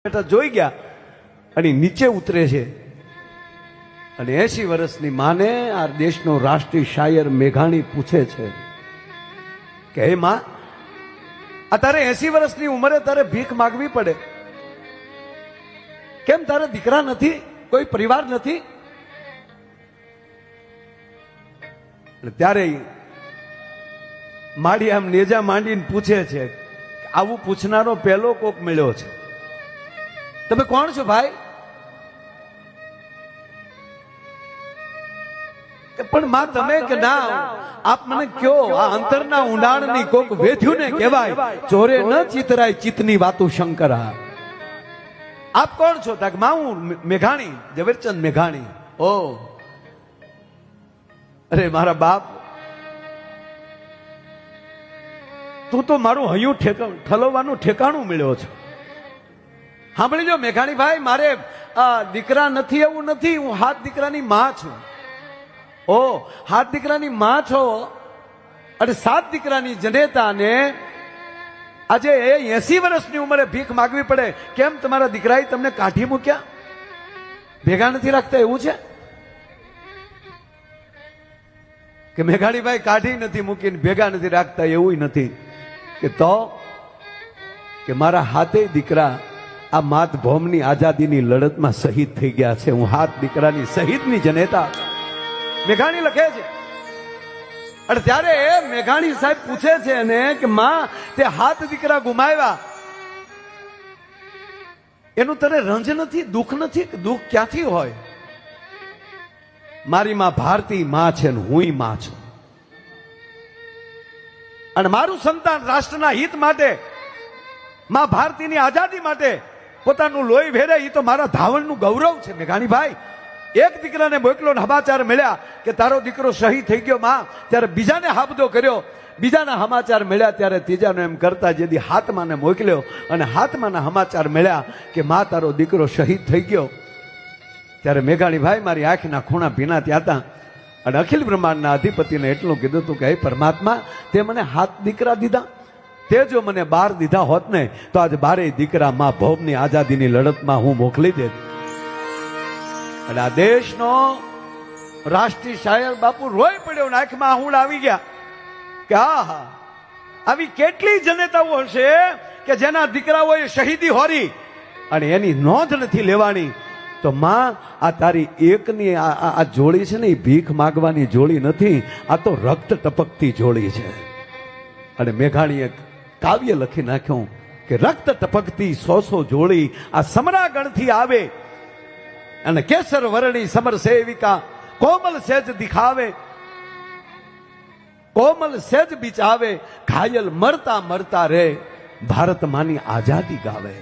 બેટા જોઈ ગયા અને નીચે ઉતરે છે અને 80 વર્ષની માને આ દેશનો રાષ્ટ્રીય શાયર મેઘાણી પૂછે છે કે હે માં, આ તારે 80 વર્ષની ઉંમરે તારે ભીખ માગવી પડે કેમ? તારે દીકરા નથી, કોઈ પરિવાર નથી? ત્યારે માડી આમ નેજા માંડીને પૂછે છે, આવું પૂછનારો પહેલો કોક મળ્યો છે. તમે કોણ છો ભાઈ? પણ માં તમે કે ના, આપ મને કયો, આ અંતરના ઊંડાણની કોક વેધ્યું ને કહેવાય, ચોરે ન ચિતરાય ચિતની વાતું શંકરા. આપ કોણ છો? તાક માં હું મેઘાણી, ઝવેરચંદ મેઘાણી. ઓ અરે મારા બાપ, તું તો મારું હૈયું ઠલવવાનું ઠેકાણું મળ્યો છે. સાંભળી લો મેઘાણી ભાઈ, મારે દીકરા નથી એવું નથી, હું 7 દીકરાની માં છું. ઓ 7 દીકરાની માં છો અને 7 દીકરાની જનેતા ને આજે 80 વર્ષની ઉંમરે ભીખ માગવી પડે કેમ? તમારા દીકરાએ તમને કાઢી મૂક્યા, ભેગા નથી રાખતા એવું છે કે મેઘાણી ભાઈ? કાઢી નથી મૂકીને ભેગા નથી રાખતા એવું નથી કે તો કે મારા 7 દીકરા આ માતભૂમની આઝાદીની લડતમાં શહીદ થઈ ગયા છે. હું 7 દીકરાની શહીદની જનેતા મેઘાણી લખે છે. અને ત્યારે મેઘાણી સાહેબ પૂછે છે ને કે માં, તે 7 દીકરા ગુમાવ્યા એનું તને રંજ નથી, દુઃખ નથી? દુઃખ ક્યાંથી હોય? મારી માં ભારતી માં છે ને હું માં છું, અને મારું સંતાન રાષ્ટ્રના હિત માટે, માં ભારતીની આઝાદી માટે પોતાનું લોહી વેરે, એ તો મારા ધાવણનું ગૌરવ છે. મેઘાણી ભાઈ, એક દીકરાને મોકલો ને સમાચાર મળ્યા કે તારો દીકરો શહીદ થઈ ગયો માં, ત્યારે બીજાને હાબદો કર્યો, બીજાના સમાચાર મળ્યા ત્યારે ત્રીજાનો એમ કરતા જેથી હાથમાને મોકલ્યો અને હાથમાના સમાચાર મળ્યા કે માં તારો દીકરો શહીદ થઈ ગયો, ત્યારે મેઘાણી ભાઈ મારી આંખના ખૂણા ભીના ત્યાં હતા. અને અખિલ બ્રહ્માંડના અધિપતિને એટલું કીધું હતું કે હે પરમાત્મા, તે મને 7 દીકરા દીધા, તે જો મને 12 દીધા હોત ને તો આજે 12 દીકરા માં ભૌમની આઝાદીની લડતમાં હું મોકલી દેત. અને આ દેશનો રાષ્ટ્રીય શાયર બાપુ રોઈ પડ્યો, આંખમાં આહુડ આવી ગયા કે આહા, આવી કેટલી જનેતાઓ હશે કે જેના દીકરાઓએ શહીદી હોરી અને એની નોંધ નથી લેવાની. તો માં, આ તારી એકની આ જોડી છે ને, એ ભીખ માગવાની જોડી નથી, આ તો રક્ત ટપકતી જોડી છે. અને મેઘાણીએ કાવ્ય લખી નાખ્યું કે રક્ત ટપકતી 100 જોડી આ સમરાગણથી આવે અને કેસર વર્ણી સમર સેવિકા કોમલ સેજ દિખાવે, કોમલ સેજ બિચાવે, ઘાયલ મરતા મરતા રે, ભારત માની આઝાદી ગાવે.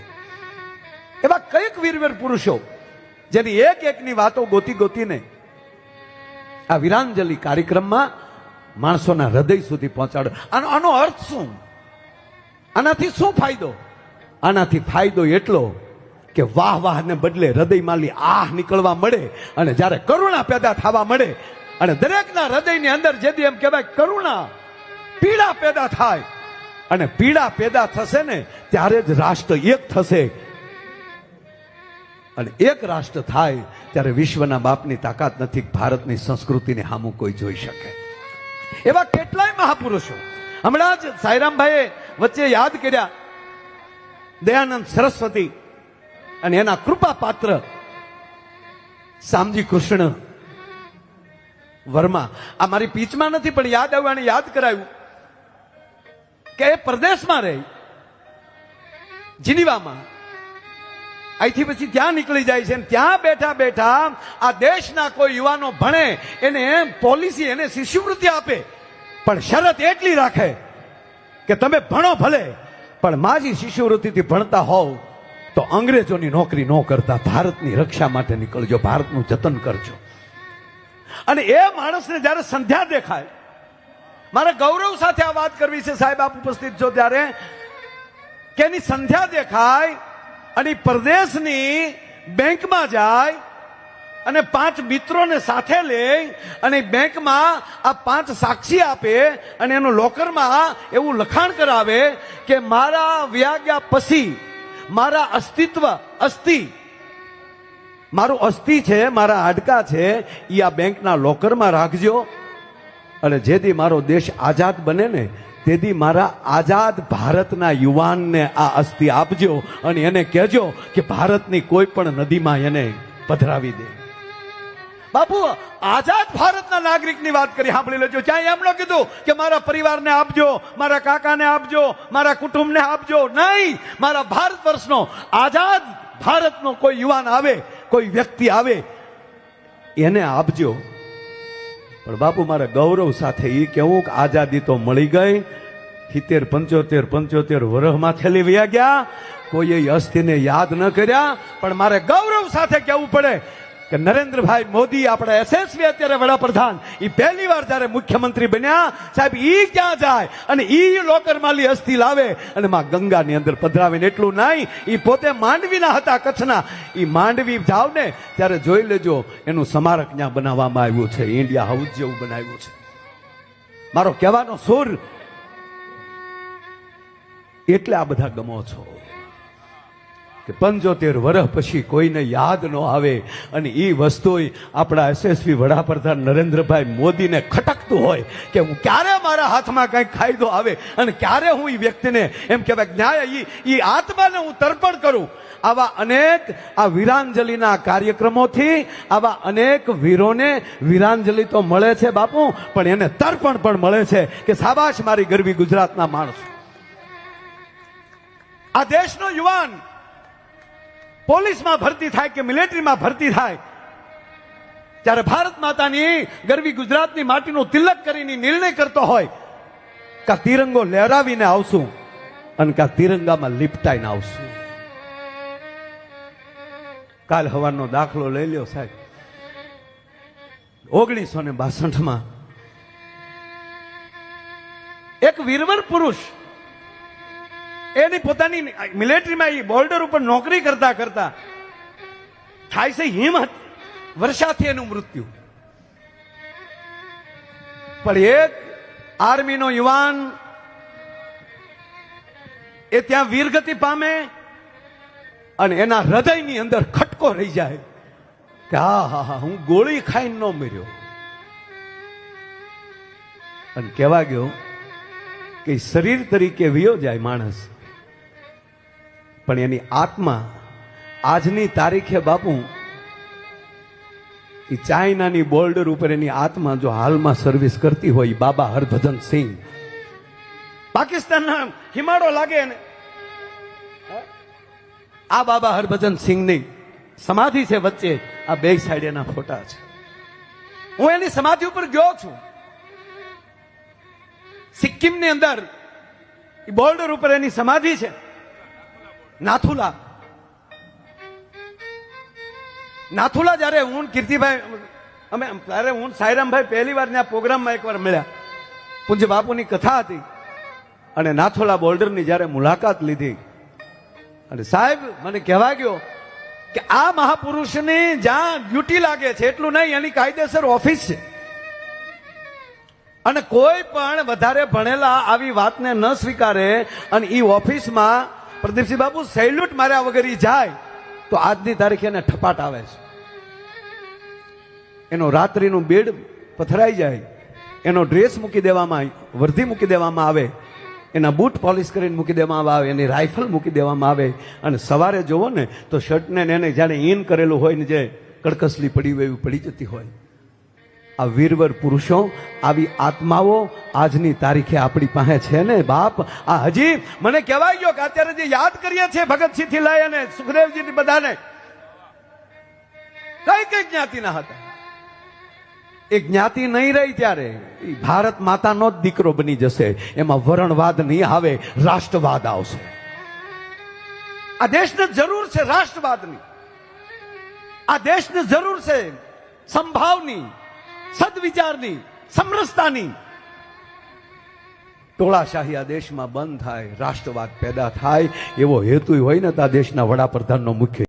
એવા કઈક વીરવીર પુરુષો જેની એક એકની વાતો ગોતી ગોતીને આ વીરાંજલિ કાર્યક્રમમાં માણસોના હૃદય સુધી પહોંચાડો. આનો અર્થ શું? આનાથી શું ફાયદો? આનાથી ફાયદો એટલો કે વાહ વાહ ને બદલે હૃદયમાંથી આહ નીકળવા મળે અને જ્યારે કરુણા પેદા થવા મળે અને દરેકના હૃદયની અંદર જેથી એમ કહેવાય કરુણા, પીડા પેદા થાય અને પીડા પેદા થશે ને ત્યારે જ રાષ્ટ્ર એક થશે. અને એક રાષ્ટ્ર થાય ત્યારે વિશ્વના બાપની તાકાત નથી, ભારતની સંસ્કૃતિને સામું કોઈ જોઈ શકે. એવા કેટલાય મહાપુરુષો હમણાં જ સાંઈરામભાઈએ વચ્ચે યાદ કર્યા, દયાનંદ સરસ્વતી અને એના કૃપા પાત્ર શામજી કૃષ્ણ વર્મા. આ મારી પીચમાં નથી પણ યાદ આવ્યું અને યાદ કરાયું કે એ પરદેશમાં રહી, જીનીવામાં. અહીંથી પછી ત્યાં નીકળી જાય છે, ત્યાં બેઠા બેઠા આ દેશના કોઈ યુવાનો ભણે, એને પોલિસી, એને શિષ્યવૃત્તિ આપે, પણ શરત એટલી રાખે કે તમે ભણો ભલે, પણ માજી શિષ્યવૃત્તિથી ભણતા હોવ તો અંગ્રેજોની નોકરી ન કરતા ભારતની રક્ષા માટે નીકળજો, ભારતનું જતન કરજો. અને એ માણસને જ્યારે સંધ્યા દેખાય, મારે ગૌરવ સાથે આ વાત કરવી છે સાહેબ, આપ ઉપસ્થિત છો ત્યારે, કે એની સંધ્યા દેખાય અને પરદેશની બેંકમાં જાય અને 5 મિત્રોને સાથે લે અને બેંકમાં આ 5 સાક્ષી આપે અને એનો લોકરમાં એવું લખાણ કરાવે કે મારા વ્યાગ્યા પછી મારા અસ્તિત્વ મારું અસ્થિ છે, મારા હાડકા છે, એ આ બેંકના લોકરમાં રાખજો. અને જેથી મારો દેશ આઝાદ બને ને તેથી મારા આઝાદ ભારતના યુવાનને આ અસ્થિ આપજો અને એને કહેજો કે ભારતની કોઈ પણ નદીમાં એને પધરાવી દે. બાપુ આઝાદ ભારતના નાગરિકની વાત કરી, સાંભળી લેજો. ક્યાંય એમ ન કીધું કે મારા પરિવારને આપજો, મારા કાકાને આપજો, મારા કુટુંબને આપજો. નહીં, મારા ભારત વર્ષનો આઝાદ ભારતનો કોઈ યુવાન આવે, કોઈ વ્યક્તિ આવે, એને આપજો. પણ બાપુ મારે ગૌરવ સાથે એ કહેવું કે આઝાદી તો મળી ગઈ, 70 75 વર્ષમાં થેલી વયા ગયા, કોઈએ અસ્થિને યાદ ન કર્યા. પણ મારે ગૌરવ સાથે કહેવું પડે કે નરેન્દ્રભાઈ મોદી, આપણા યશસ્વી અત્યારે વડાપ્રધાન, એ પહેલી વાર જયારે મુખ્યમંત્રી બન્યા, સાહેબ ઈ ક્યાં જાય અને ઈ લોકરમાલી અસ્થિ લાવે અને માં ગંગાની અંદર પધરાવે. એટલું નહીં, ઈ પોતે માંડવીના હતા, કચ્છના. ઈ માંડવી જાવ ને ત્યારે જોઈ લેજો એનું સ્મારક ત્યાં બનાવવામાં આવ્યું છે, ઇન્ડિયા હાઉસ જેવું બનાવ્યું છે. મારો કહેવાનો સુર એટલે આ બધા ગમો છો કે 75 વર્ષ પછી કોઈને યાદ ન આવે અને એ વસ્તુ આપણા યશસ્વી વડાપ્રધાન નરેન્દ્રભાઈ મોદીને ખટકતું હોય કે હું ક્યારે મારા હાથમાં કંઈક કાયદો આવે અને ક્યારે હું એ વ્યક્તિને એમ કહેવાય ન્યાય એ આત્માને હું તર્પણ કરું. આવા અનેક આ વીરાંજલિના કાર્યક્રમોથી આવા અનેક વીરોને વીરાંજલિ તો મળે છે બાપુ, પણ એને તર્પણ પણ મળે છે કે શાબાશ મારી ગરવી ગુજરાતના માણસ. આ દેશનો યુવાન પોલીસમાં ભરતી થાય કે મિલિટરીમાં ભરતી થાય, ત્યારે ભારત માતાની ગરવી ગુજરાતની માટીનું તિલક કરીને નિર્ણય કરતો હોય કે તિરંગો લહેરાવીને આવશું અને કે તિરંગામાં લીપટાઈને આવશું. કાલ હવારનો દાખલો લઈ લ્યો સાહેબ. 1962 એક વીરવર પુરુષ એની પોતાની મિલિટરીમાં એ બોર્ડર ઉપર નોકરી કરતા કરતા થાય છે હિંમત, વર્ષાથી એનું મૃત્યુ. પણ એક આર્મીનો યુવાન એ ત્યાં વીરગતિ પામે અને એના હૃદયની અંદર ખટકો રહી જાય કે હા હું ગોળી ખાઈને ન મર્યો. અને કહેવા ગયો કે શરીર તરીકે વિયો જાય માણસ, પણ એની આત્મા આજની તારીખે બાપુ એ ચાઇનાની બોર્ડર ઉપર એની આત્મા જો હાલમાં સર્વિસ કરતી હોય, બાબા હરભજન સિંહ, પાકિસ્તાનના હિમાડો લાગે ને આ બાબા હરભજન સિંહની સમાધિ છે વચ્ચે, આ બે સાઈડ એના ફોટા છે. હું એની સમાધિ ઉપર ગયો છું. સિક્કિમની અંદર બોર્ડર ઉપર એની સમાધિ છે. નાથુલા જયારે હું કીર્તિભાઈ અમે ત્યારે હું સાયરામભાઈ પહેલી વાર ત્યાં પ્રોગ્રામમાં એકવાર મળ્યા, પૂજ્ય બાપુની કથા હતી અને નાથુલા બોર્ડરની જયારે મુલાકાત લીધી અને સાહેબ મને કહેવા ગયો કે આ મહાપુરુષની જ્યાં ડ્યુટી લાગે છે એટલું નહીં, એની કાયદેસર ઓફિસ છે અને કોઈ પણ વધારે ભણેલા આવી વાતને ન સ્વીકારે અને એ ઓફિસમાં પ્રદીપસિંહ બાપુ સેલ્યુટ માર્યા વગર જાય તો આજની તારીખે એને ઠપાટ આવે છે. એનો રાત્રિનું બેડ પથરાઈ જાય, એનો ડ્રેસ મૂકી દેવામાં, વર્ધી મૂકી દેવામાં આવે, એના બૂટ પોલિશ કરીને મૂકી દેવામાં આવે, એની રાઇફલ મૂકી દેવામાં આવે અને સવારે જોવો ને તો શર્ટને એને જાણે ઇન કરેલું હોય ને જે કડકસલી પડી હોય એવી પડી જતી હોય. આ વીરવર પુરુષો, આવી આત્માઓ આજની તારીખે આપણી પાસે છે ને બાપ. આ હજી મને કહેવાય ગયો કે અત્યારે જે યાદ કરીએ છીએ ભગતસિંહ થી લઈ અને સુખદેવજી બધાને, કઈ કઈ જ્ઞાતિના હતા. એ જ્ઞાતિ નહીં રહી ત્યારે ભારત માતાનો જ દીકરો બની જશે. એમાં વર્ણવાદ નહીં આવે, રાષ્ટ્રવાદ આવશે. આ દેશને જરૂર છે રાષ્ટ્રવાદની, આ દેશને જરૂર છે સંભાવની, સદવિચારની, સમરસતાની. ટોળાશાહી આ દેશમાં બંધ થાય, રાષ્ટ્રવાદ પેદા થાય એવો હેતુ હોય ને તો આ દેશના વડાપ્રધાનનો મુખ્ય